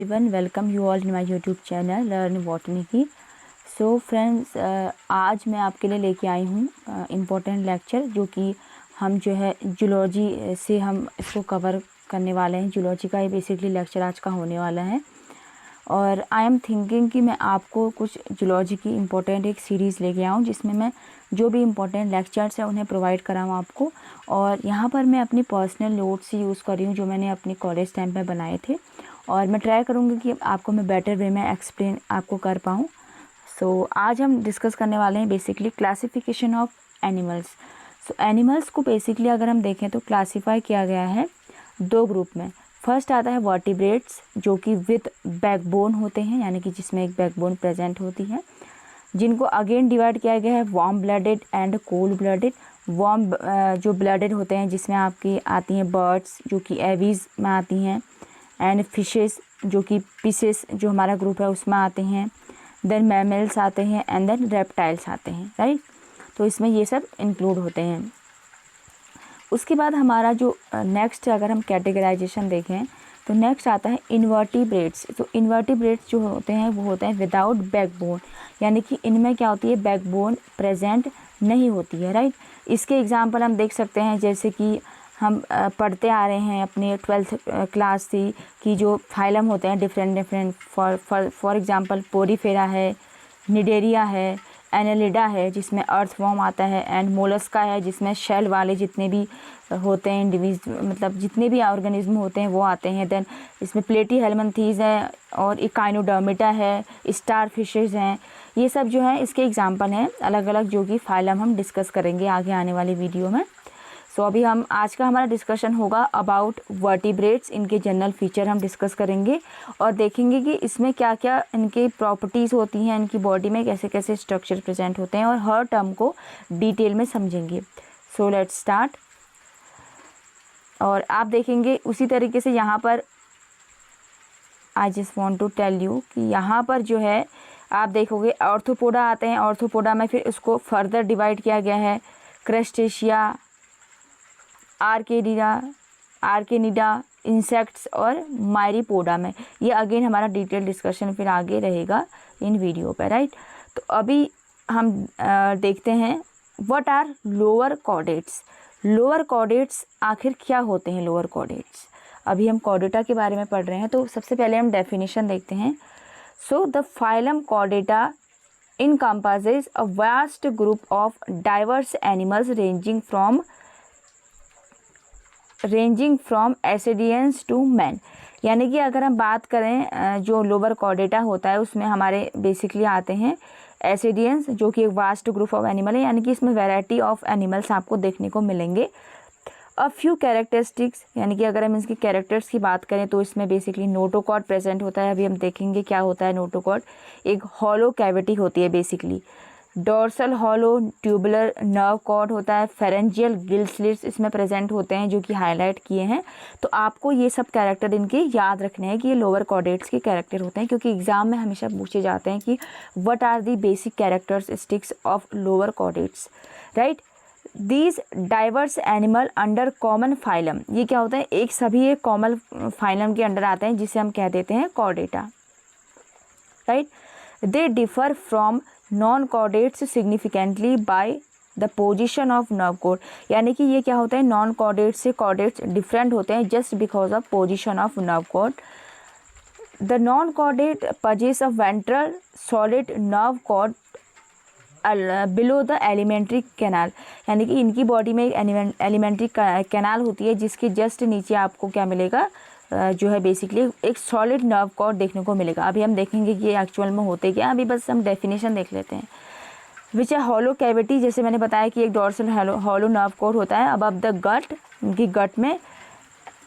Everyone, welcome you all in my YouTube channel learn botany की। So friends, आज मैं आपके लिए लेके आई हूँ इम्पोर्टेंट लेक्चर, जो कि हम जो है जूलॉजी से हम इसको कवर करने वाले हैं। जूलॉजी का ही बेसिकली लेक्चर आज का होने वाला है। और आई एम थिंकिंग कि मैं आपको कुछ जूलॉजी की इम्पोर्टेंट एक सीरीज़ लेके आऊँ, जिसमें मैं जो भी इम्पोर्टेंट लेक्चर्स हैं उन्हें प्रोवाइड कराऊँ आपको। और यहाँ पर मैं अपनी पर्सनल नोट्स यूज़ कर रही हूँ, जो मैंने अपनी कॉलेज टाइम पे बनाए थे, और मैं ट्राई करूँगी कि आपको मैं बेटर वे में एक्सप्लेन आपको कर पाऊँ। सो आज हम डिस्कस करने वाले हैं basically classification of animals. So animals को बेसिकली अगर हम देखें तो क्लासीफाई किया गया है दो ग्रुप में। फर्स्ट आता है वर्टिब्रेट्स, जो कि विद बैकबोन होते हैं, यानी कि जिसमें एक बैकबोन प्रेजेंट होती है, जिनको अगेन डिवाइड किया गया है warm blooded and cold blooded. Warm जो ब्लडेड होते हैं, जिसमें आपकी आती हैं बर्ड्स, जो कि एवीज में आती हैं, एंड फिशेस, जो कि पिसेस जो हमारा ग्रुप है उसमें आते हैं। देन मैमल्स आते हैं, एंड देन रेप्टाइल्स आते हैं, राइट। तो इसमें ये सब इंक्लूड होते हैं। उसके बाद हमारा जो नेक्स्ट, अगर हम कैटेगराइजेशन देखें तो नेक्स्ट आता है इन्वर्टिब्रेट्स। तो इन्वर्टिब्रेट्स जो होते हैं वो होते हैं विदाउट बैकबोन, यानी कि इनमें क्या होती है, बैकबोन प्रेजेंट नहीं होती है, राइट। इसके एग्जांपल हम देख सकते हैं, जैसे कि हम पढ़ते आ रहे हैं अपने 12th क्लास से कि जो फाइलम होते हैं different different, for example Porifera है, निडेरिया है, एनेलिडा है जिसमें अर्थवॉर्म आता है, एंड मोलस्का है जिसमें शेल वाले जितने भी होते हैं मतलब जितने भी ऑर्गेनिज्म होते हैं वो आते हैं। देन इसमें प्लेटी हेलमंथीज है और इकाइनोडर्मिटा है, स्टार फिशेज हैं। ये सब जो है इसके एग्जांपल हैं अलग अलग, जो कि फाइलम हम डिस्कस करेंगे आगे आने वाली वीडियो में। सो अभी हम आज का हमारा डिस्कशन होगा अबाउट वर्टिब्रेट्स। इनके जनरल फीचर हम डिस्कस करेंगे और देखेंगे कि इसमें क्या क्या इनके प्रॉपर्टीज़ होती हैं, इनकी बॉडी में कैसे कैसे स्ट्रक्चर प्रेजेंट होते हैं, और हर टर्म को डिटेल में समझेंगे। So let's start. और आप देखेंगे उसी तरीके से यहाँ पर I just want to tell you कि यहाँ पर जो है आप देखोगे ऑर्थोपोडा आते हैं। ऑर्थोपोडा में फिर उसको फर्दर डिवाइड किया गया है क्रस्टेशिया, आर्केनिडा, इंसेक्ट्स और मायरीपोडा में। ये अगेन हमारा डिटेल डिस्कशन फिर आगे रहेगा इन वीडियो पर, राइट। तो अभी हम देखते हैं what are lower chordates. Lower chordates आखिर क्या होते हैं लोअर कॉर्डेट्स। अभी हम कॉर्डेटा के बारे में पढ़ रहे हैं, तो सबसे पहले हम डेफिनेशन देखते हैं। So the phylum Chordata encompasses a vast group of diverse animals ranging from ascidians to man. यानी कि अगर हम बात करें जो लोअर कॉर्डेटा होता है उसमें हमारे बेसिकली आते हैं एसिडियंस, जो कि एक वास्ट ग्रुप ऑफ एनिमल है, यानी कि इसमें वैरायटी ऑफ एनिमल्स आपको देखने को मिलेंगे। अ फ्यू कैरेक्टरिस्टिक्स, यानी कि अगर हम इसके कैरेक्टर्स की बात करें तो इसमें बेसिकली नोटोकॉर्ड प्रेजेंट होता है। अभी हम देखेंगे क्या होता है नोटोकॉर्ड। एक हॉलो कैविटी होती है basically. Dorsal hollow tubular nerve cord होता है। फेरेंजियल गिल स्लिट्स इसमें प्रेजेंट होते हैं, जो कि हाईलाइट किए हैं। तो आपको ये सब कैरेक्टर इनके याद रखने हैं कि ये लोअर कॉर्डेट्स के कैरेक्टर होते हैं, क्योंकि एग्जाम में हमेशा पूछे जाते हैं कि what are the basic characteristics of lower chordates, right. These diverse animal under common phylum, ये क्या होता है, एक सभी एक कॉमन फाइलम के अंडर आते हैं, जिसे हम कह देते हैं Chordata, right. They differ from non chordates significantly by the position of nerve cord. यानी कि ये क्या होता है, नॉन कॉर्डेट्स से कॉर्डेट्स डिफरेंट होते हैं just because of position of nerve cord. The non chordate possess a ventral solid nerve cord below the alimentary canal. यानी कि इनकी बॉडी में एक एलिमेंट्री कैनाल होती है, जिसके जस्ट नीचे आपको क्या मिलेगा, जो है बेसिकली एक सॉलिड नर्व कॉर्ड देखने को मिलेगा। अभी हम देखेंगे कि ये एक्चुअल में होते क्या, अभी बस हम डेफिनेशन देख लेते हैं। विच है हॉलो कैविटी, जैसे मैंने बताया कि एक डोर्सल हॉलो नर्व कॉर्ड होता है अबव द गट, इनकी गट में।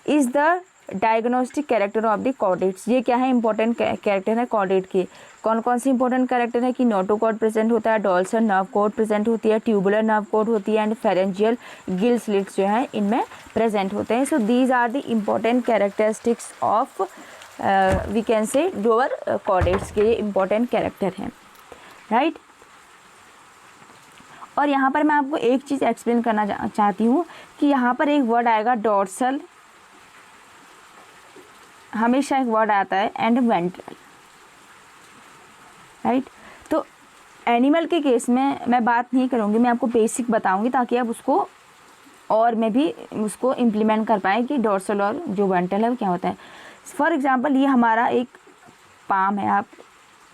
Is the diagnostic character of the chordates, ये क्या है, इंपॉर्टेंट कैरेक्टर है कॉर्डेट के। कौन कौन सी इंपॉर्टेंट कैरेक्टर है कि नोटोकॉर्ड प्रेजेंट होता है, डोर्सल नर्व कॉर्ड प्रेजेंट होती है, ट्यूबुलर नर्व कॉर्ड होती है, एंड फेरेंजियल गिल स्लिट्स जो है इनमें प्रेजेंट होते हैं। So these are the important characteristics of we can say lower chordates के, ये इंपॉर्टेंट कैरेक्टर हैं, राइट। और यहाँ पर मैं आपको एक चीज़ एक्सप्लेन करना चाहती हूँ कि यहाँ पर एक वर्ड आएगा डोर्सल हमेशा एक वर्ड आता है एंड वेंट्रल, राइट। तो एनिमल के केस में मैं बात नहीं करूँगी, मैं आपको बेसिक बताऊँगी ताकि आप उसको और मैं भी उसको इम्प्लीमेंट कर पाएँ कि डोर्सल और जो वेंट्रल है वो क्या होता है। फॉर एग्ज़ाम्पल ये हमारा एक पाम है, आप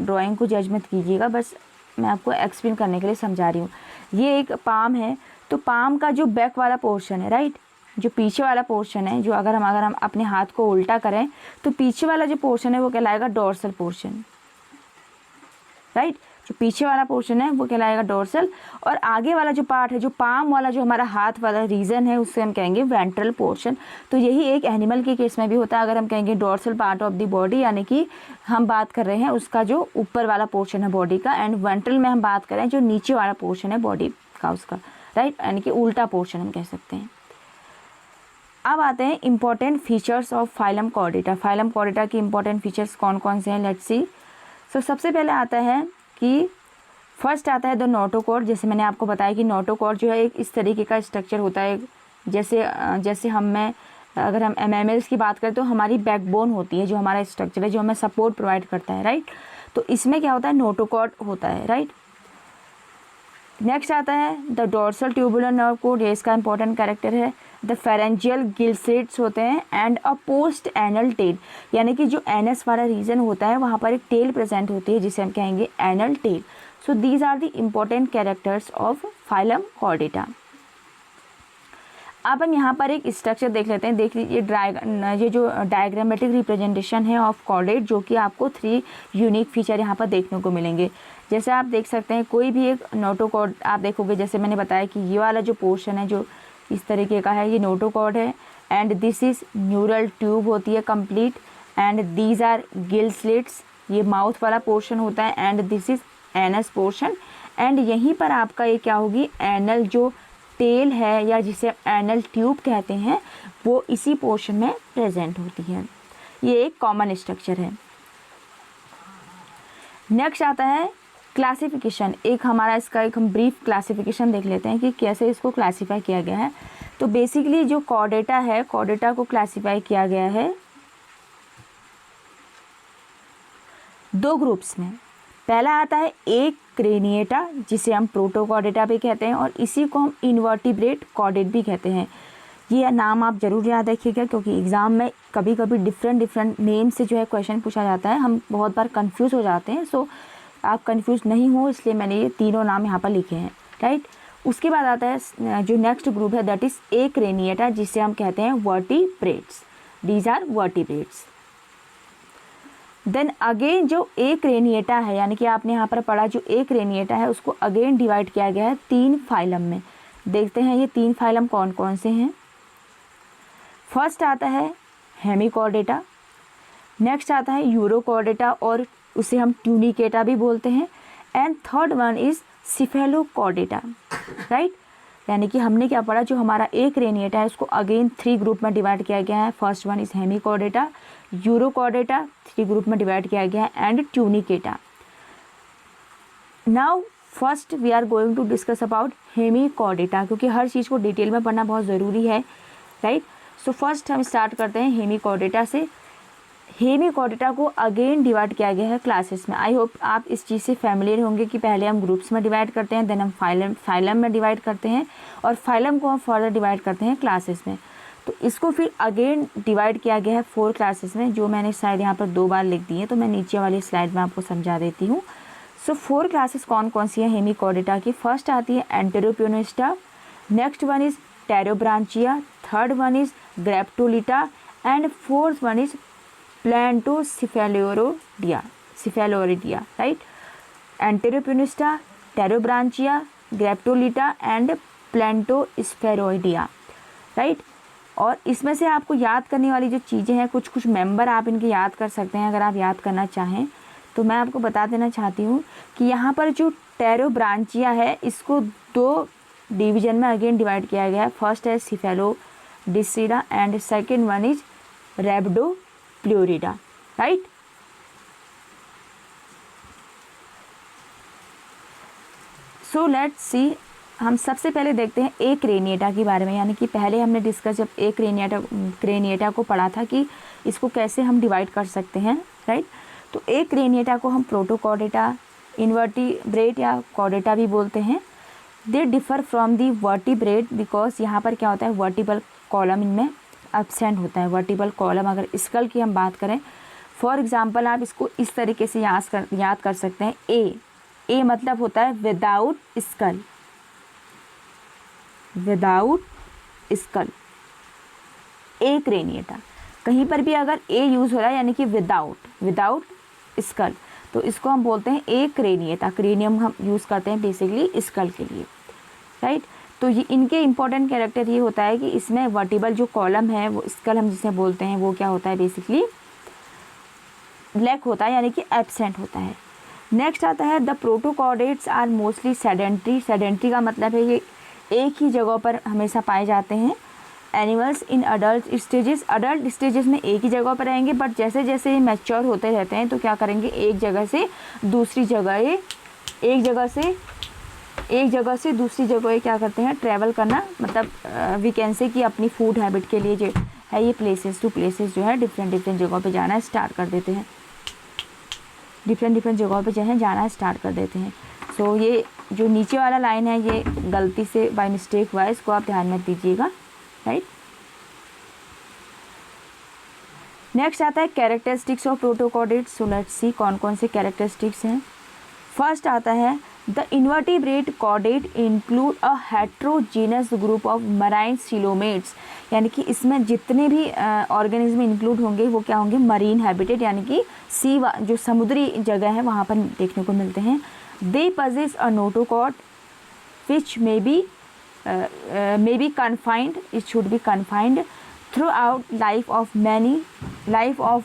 ड्राइंग को जज मत कीजिएगा, बस मैं आपको एक्सप्लेन करने के लिए समझा रही हूँ। ये एक पाम है, तो पाम का जो बैक वाला पोर्शन है, राइट, जो पीछे वाला पोर्शन है, जो अगर हम अपने हाथ को उल्टा करें तो पीछे वाला जो पोर्शन है वो कहलाएगा डोर्सल पोर्शन, राइट। जो पीछे वाला पोर्शन है वो कहलाएगा डोर्सल, और आगे वाला जो पार्ट है, जो पाम वाला, जो हमारा हाथ वाला रीजन है, उससे हम कहेंगे वेंट्रल पोर्शन। तो यही एक एनिमल के केस में भी होता है। अगर हम कहेंगे dorsal part of the body, यानी कि हम बात कर रहे हैं उसका जो ऊपर वाला पोर्शन है बॉडी का, एंड वेंट्रल में हम बात कर रहे हैं जो नीचे वाला पोर्शन है बॉडी का उसका, राइट, यानी कि उल्टा पोर्शन हम कह सकते हैं। अब आते हैं important features of phylum Chordata. Phylum Chordata के इंपॉर्टेंट फीचर्स कौन कौन से हैं, लेट्स सी। सो सबसे पहले आता है कि फर्स्ट आता है द नोटोकॉर्ड। जैसे मैंने आपको बताया कि नोटोकॉर्ड जो है एक इस तरीके का स्ट्रक्चर होता है, जैसे अगर हम एमएमएल्स की बात करें तो हमारी बैकबोन होती है, जो हमारा स्ट्रक्चर है, जो हमें सपोर्ट प्रोवाइड करता है, राइट। तो इसमें क्या होता है, नोटोकॉर्ड होता है, राइट। नेक्स्ट आता है the dorsal tubular nerve code, ये इसका इंपॉर्टेंट कैरेक्टर है। द फेरेंजियल गिलसेट्स होते हैं and a post anal tail, यानी कि जो एनस वाला रीजन होता है वहाँ पर एक टेल प्रेजेंट होती है जिसे हम कहेंगे anal tail. So these are the important characters of phylum Chordata. अब हम यहाँ पर एक स्ट्रक्चर देख लेते हैं। देख लीजिए ये जो डायग्रामेटिक रिप्रेजेंटेशन है ऑफ कॉर्डेट, जो कि आपको 3 यूनिक फीचर यहाँ पर देखने को मिलेंगे। जैसे आप देख सकते हैं कोई भी एक नोटोकॉर्ड आप देखोगे, जैसे मैंने बताया कि ये वाला जो पोर्शन है जो इस तरीके का है, ये नोटोकॉर्ड है, and this is neural tube होती है complete, and these are gill slits, ये माउथ वाला पोर्शन होता है, and this is anus portion, and यहीं पर आपका ये क्या होगी, एनल जो टेल है या जिसे एनल ट्यूब कहते हैं वो इसी पोर्शन में प्रेजेंट होती है। ये एक कॉमन स्ट्रक्चर है। नेक्स्ट आता है क्लासिफिकेशन। एक हमारा इसका एक हम ब्रीफ क्लासिफिकेशन देख लेते हैं कि कैसे इसको क्लासीफाई किया गया है। तो बेसिकली जो कॉर्डेटा है, कॉर्डेटा को क्लासीफाई किया गया है 2 ग्रुप्स में। पहला आता है एक क्रेनिएटा, जिसे हम प्रोटोकॉर्डेटा भी कहते हैं, और इसी को हम इन्वर्टिब्रेट कॉर्डेट भी कहते हैं। ये नाम आप ज़रूर याद रखिएगा क्योंकि एग्ज़ाम में कभी कभी डिफरेंट नेम से जो है क्वेश्चन पूछा जाता है, हम बहुत बार कंफ्यूज हो जाते हैं। सो आप कंफ्यूज नहीं हो इसलिए मैंने ये तीनों नाम यहाँ पर लिखे हैं, राइट। उसके बाद आता है जो नेक्स्ट ग्रुप है दैट इज़ ए क्रेनिएटा, जिसे हम कहते हैं vertebrates. These are vertebrates. Then again जो ए क्रेनिएटा है, यानी कि आपने यहाँ पर पढ़ा जो ए क्रेनिएटा है, उसको अगेन डिवाइड किया गया है 3 फाइलम में। देखते हैं ये 3 फाइलम कौन कौन से हैं। फर्स्ट आता है हेमिकॉर्डेटा, नेक्स्ट आता है यूरोकॉर्डेटा और उसे हम ट्यूनिकेटा भी बोलते हैं, and third one is cephalochordata, right. यानी कि हमने क्या पढ़ा, जो हमारा एक क्रेनिएटा है उसको अगेन 3 ग्रुप में डिवाइड किया गया है। First one is Hemichordata, Urochordata 3 group में डिवाइड किया गया है, and Tunicata. Now first we are going to discuss about Hemichordata, क्योंकि हर चीज़ को डिटेल में पढ़ना बहुत ज़रूरी है, राइट। सो फर्स्ट हम स्टार्ट करते हैं हेमिकॉर्डेटा से। हेमिकॉर्डेटा को अगेन डिवाइड किया गया है क्लासेस में। आई होप आप इस चीज़ से फैमिलियर होंगे कि पहले हम ग्रुप्स में डिवाइड करते हैं, देन हम फाइलम में डिवाइड करते हैं, और फाइलम को हम फर्दर डिवाइड करते हैं क्लासेस में। तो इसको फिर अगेन डिवाइड किया गया है 4 क्लासेस में, जो मैंने स्लाइड यहाँ पर 2 बार लिख दी है, तो मैं नीचे वाली स्लाइड में आपको समझा देती हूँ। सो 4 क्लासेस कौन कौन सी हैं हेमिकॉर्डेटा की। फर्स्ट आती है Enteropneusta, next one is Pterobranchia, third one is Graptolithina, and fourth one is Planctosphaeroidea, right. Enteropneusta, Pterobranchia, Graptolithina and Planctosphaeroidea, right. और इसमें से आपको याद करने वाली जो चीज़ें हैं, कुछ मेंबर आप इनके याद कर सकते हैं अगर आप याद करना चाहें। तो मैं आपको बता देना चाहती हूँ कि यहाँ पर जो टेरोब्रांचिया है इसको 2 डिवीजन में अगेन डिवाइड किया गया है। फर्स्ट है Cephalodiscida and second one is Rhabdopleurida, right. So let's see हम सबसे पहले देखते हैं एक क्रेनिएटा के बारे में, यानी कि पहले हमने डिस्कस जब एक क्रेनिएटा को पढ़ा था कि इसको कैसे हम डिवाइड कर सकते हैं, राइट। तो एक क्रेनिएटा को हम प्रोटोकॉर्डेटा, इन्वर्टिब्रेट या कॉर्डेटा भी बोलते हैं। They differ from the vertebrate because यहाँ पर क्या होता है, वर्टिबल कॉलम इनमें एब्सेंट होता है। वर्टिबल कॉलम, अगर स्कल की हम बात करें, फॉर एग्जांपल आप इसको इस तरीके से याद कर सकते हैं। ए मतलब होता है विदाउट स्कल, विदाउट स्कल, ए क्रेनिएटा। कहीं पर भी अगर ए यूज़ हो रहा है यानी कि विदाउट स्कल, तो इसको हम बोलते हैं ए क्रेनिएटा। क्रेनियम हम यूज़ करते हैं बेसिकली स्कल के लिए, राइट। तो ये इनके इंपॉर्टेंट कैरेक्टर ये होता है कि इसमें वर्टिबल जो कॉलम है वो स्कल हम जिसे बोलते हैं वो क्या होता है, बेसिकली लैक होता है, यानी कि एब्सेंट होता है। नेक्स्ट आता है the protochordates are mostly sedentary. Sedentary का मतलब है ये एक ही जगह पर हमेशा पाए जाते हैं। एनिमल्स इन अडल्ट स्टेजेस में एक ही जगह पर रहेंगे, बट जैसे जैसे ये मैच्योर होते रहते हैं तो क्या करेंगे, एक जगह से दूसरी जगह दूसरी जगह क्या करते हैं, ट्रैवल करना। मतलब वी कैन से कि अपनी फूड हैबिट के लिए जो है ये प्लेसेस टू प्लेसेस जो है डिफरेंट जगहों पे जाना स्टार्ट कर देते हैं, डिफरेंट जगहों पे जो है जाना स्टार्ट कर देते हैं। सो ये जो नीचे वाला लाइन है ये गलती से बाय मिस्टेक हुआ है, इसको आप ध्यान में दीजिएगा, राइट। नेक्स्ट आता है characteristics of protochordates. So let's सी कौन कौन से कैरेक्टरिस्टिक्स हैं। फर्स्ट आता है the invertebrate chordate include a heterogeneous group of marine coelomates, यानी कि इसमें जितने भी ऑर्गेनिज्म इंक्लूड होंगे वो क्या होंगे, मरीन हैबिटेट, यानी कि जो समुद्री जगह है वहाँ पर देखने को मिलते हैं। They possess a notochord which may be confined, it should be confined throughout life of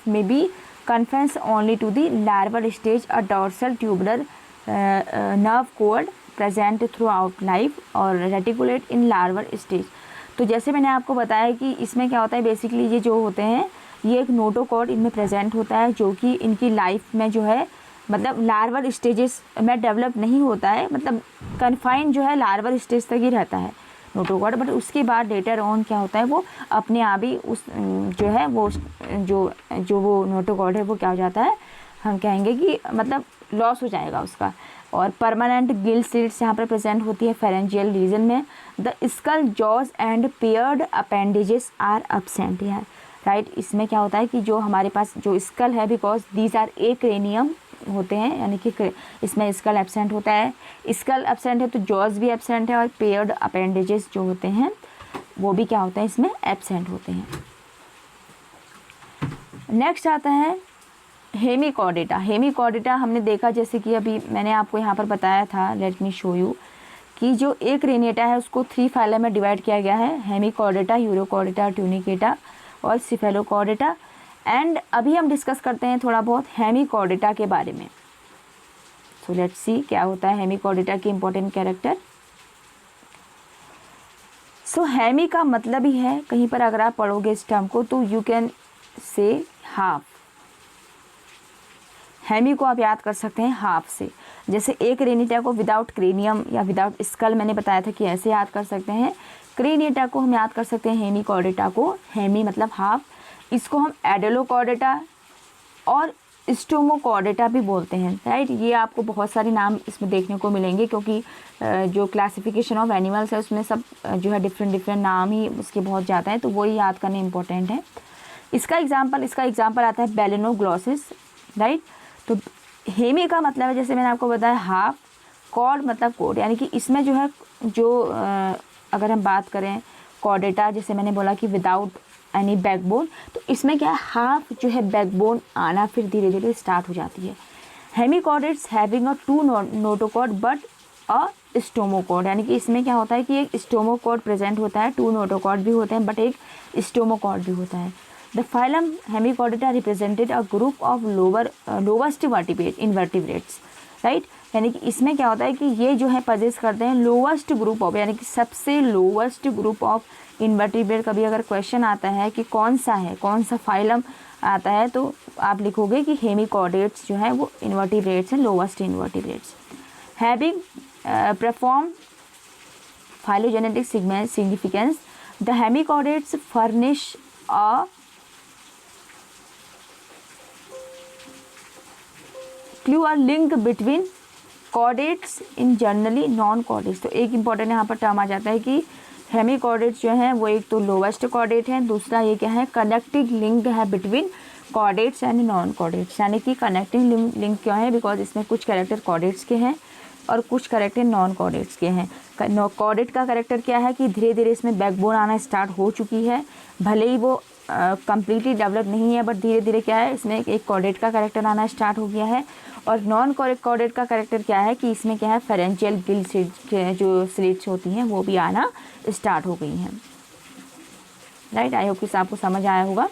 may be confined only to the larval stage. A dorsal tubular nerve cord present throughout life और reticulate in larval stage। तो जैसे मैंने आपको बताया कि इसमें क्या होता है, बेसिकली ये जो होते हैं ये एक नोटोकॉर्ड इनमें प्रेजेंट होता है जो कि इनकी लाइफ में जो है मतलब लार्वल स्टेजेस में डेवलप नहीं होता है, मतलब कन्फाइंड जो है लार्वल स्टेज तक ही रहता है नोटोकॉर्ड, बट उसके बाद लेटर ऑन क्या होता है वो अपने आप ही उस जो है वो जो वो नोटोकॉर्ड है वो क्या हो जाता है, हम कहेंगे कि मतलब लॉस हो जाएगा उसका। और परमानेंट गिल स्लिट्स यहाँ पर प्रेजेंट होती है फेरेंजियल रीजन में। The skull jaws and paired appendages are absent है, राइट। इसमें क्या होता है कि जो हमारे पास जो स्कल है, because these are a cranium होते हैं, यानी कि इसमें स्कल एब्सेंट होता है। स्कल एब्सेंट है तो जॉज भी एब्सेंट है, और पेयर्ड अपेंडेजेस जो होते हैं वो भी क्या होते हैं, इसमें एब्सेंट होते हैं। नेक्स्ट आता है हेमिकॉर्डेटा। हेमिकॉर्डेटा हमने देखा, जैसे कि अभी मैंने आपको यहाँ पर बताया था, लेट मी शो यू, कि जो एक क्रेनिएटा है उसको 3 फाइलम में डिवाइड किया गया है, हेमिकॉर्डेटा, यूरोकॉर्डेटा, ट्यूनिकेटा और सिफेलोकॉर्डेटा। एंड अभी हम डिस्कस करते हैं थोड़ा बहुत हेमिकॉर्डेटा के बारे में। सो लेट्स सी क्या होता है हेमिकॉर्डेटा के इंपॉर्टेंट कैरेक्टर। सो हेमी का मतलब ही है, कहीं पर अगर आप पढ़ोगे इस टर्म को तो you can say half. Hemi को आप याद कर सकते हैं हाफ से, जैसे एक क्रेनिएटा को विदाउट क्रेनियम या विदाउट स्कल मैंने बताया था कि ऐसे याद कर सकते हैं। क्रेनिएटा को हम याद कर सकते हैं हेमिकॉर्डेटा को, हेमी मतलब हाफ। इसको हम एडेलोकॉर्डेटा और स्टोमोकॉर्डेटा भी बोलते हैं, राइट। ये आपको बहुत सारे नाम इसमें देखने को मिलेंगे, क्योंकि जो क्लासिफिकेशन ऑफ एनिमल्स है उसमें सब जो है डिफरेंट नाम ही उसके बहुत ज़्यादा हैं, तो वही याद करने इंपॉर्टेंट है। इसका एग्जाम्पल आता है बेलेनोग्लॉसिस, राइट। तो हेमी का मतलब है, जैसे मैंने आपको बताया, हाफ। कॉर्ड मतलब कोड, यानी कि इसमें जो है अगर हम बात करें कॉर्डेटा, जैसे मैंने बोला कि विदाउट एनी बैकबोन, तो इसमें क्या है, हाफ जो है बैकबोन आना फिर धीरे धीरे स्टार्ट हो जाती है। Hemichordates having a 2 notochord but a stomochord, यानी कि इसमें क्या होता है कि एक स्टोमोकॉर्ड प्रेजेंट होता है, 2 नोटोकॉर्ड भी होते हैं बट एक स्टोमोकॉर्ड भी होता है। The phylum Hemichordata represented a group of lowest invertebrates, right. यानी कि इसमें क्या होता है कि ये जो है पजेस करते हैं लोवेस्ट ग्रुप ऑफ, यानी कि सबसे लोवेस्ट ग्रुप ऑफ इनवर्टिब्रेट। कभी अगर क्वेश्चन आता है कि कौन सा फाइलम आता है, तो आप लिखोगे कि हेमिकॉर्डेट्स जो है वो इनवर्टिब्रेट्स हैं, lowest invertebrates. Having perform phylogenetic significance, the hemichordates furnish a clue or link between chordates in generally non-chordates। तो एक इम्पॉर्टेंट यहाँ पर टर्म आ जाता है कि हेमिकॉर्डेट्स जो हैं वो एक तो लोवेस्ट कॉर्डेट है, दूसरा ये क्या है, कनेक्टिंग लिंक है between chordates and non chordates. यानी कि कनेक्टिंग लिंक क्यों है, बिकॉज इसमें कुछ कैरेक्टर कॉर्डेट्स के हैं और कुछ कैरेक्टर नॉन कॉर्डेट्स के हैं। कॉर्डेट का कैरेक्टर क्या है कि धीरे धीरे इसमें बैकबोन आना स्टार्ट हो चुकी है, भले ही वो कम्प्लीटली डेवलप नहीं है, बट धीरे धीरे क्या है इसमें एक कॉर्डेट का कैरेक्टर आना स्टार्ट हो गया है। और नॉन कॉर्डेट का कैरेक्टर क्या है कि इसमें क्या है, फेरेंशियल गिल जो स्लिट्स होती हैं वो भी आना स्टार्ट हो गई हैं। राइट, आई होप कि आपको समझ आया होगा।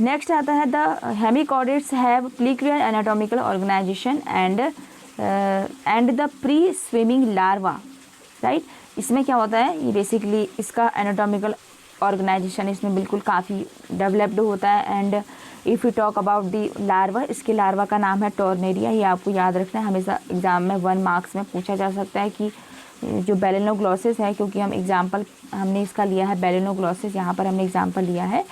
नेक्स्ट आता है the hemichordates have pleicrial anatomical organisation and the free swimming larva. Right, इसमें क्या होता है, ये बेसिकली इसका एनाटॉमिकल ऑर्गेनाइजेशन इसमें बिल्कुल काफ़ी डेवलप्ड होता है। And if you talk about the larva, इसके लार्वा का नाम है टॉर्नेरिया। ये आपको याद रखना है, हमेशा एग्जाम में 1 मार्क्स में पूछा जा सकता है कि जो बेलेनोग्लॉसिस है, क्योंकि हमने इसका लिया है बेलेनोग्लॉसिस, यहाँ पर हमने एग्जाम्पल लिया है,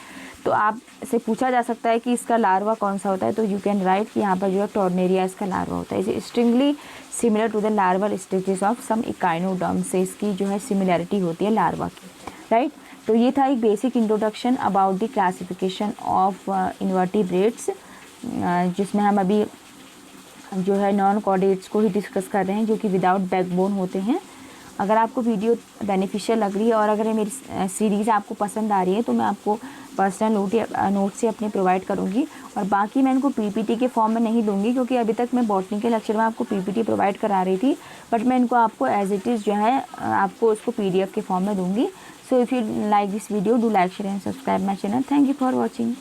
तो आप से पूछा जा सकता है कि इसका लार्वा कौन सा होता है। तो यू कैन राइट कि यहाँ पर जो है टॉर्नेरिया इसका लार्वा होता है। इसे strikingly similar to the larval stages of some echinoderm, से इसकी जो है सिमिलैरिटी होती है लार्वा की। राइट, तो ये था एक basic introduction about the classification of invertebrates, जिसमें हम अभी जो है नॉन कॉर्डेट्स को ही डिस्कस कर रहे हैं जो कि विदाउट बैकबोन होते हैं। अगर आपको वीडियो बेनिफिशियल लग रही है और अगर मेरी सीरीज़ आपको पसंद आ रही है तो मैं आपको पर्सनल नोट से अपने प्रोवाइड करूँगी, और बाकी मैं इनको पीपीटी के फॉर्म में नहीं दूंगी, क्योंकि अभी तक मैं बॉटनी के लेक्चर में आपको पीपीटी प्रोवाइड करा रही थी, बट मैं इनको आपको एज इट इज़ जो है आपको उसको पीडीएफ के फॉर्म में दूंगी। So if you like this video, do like, share and subscribe my channel. Thank you for watching.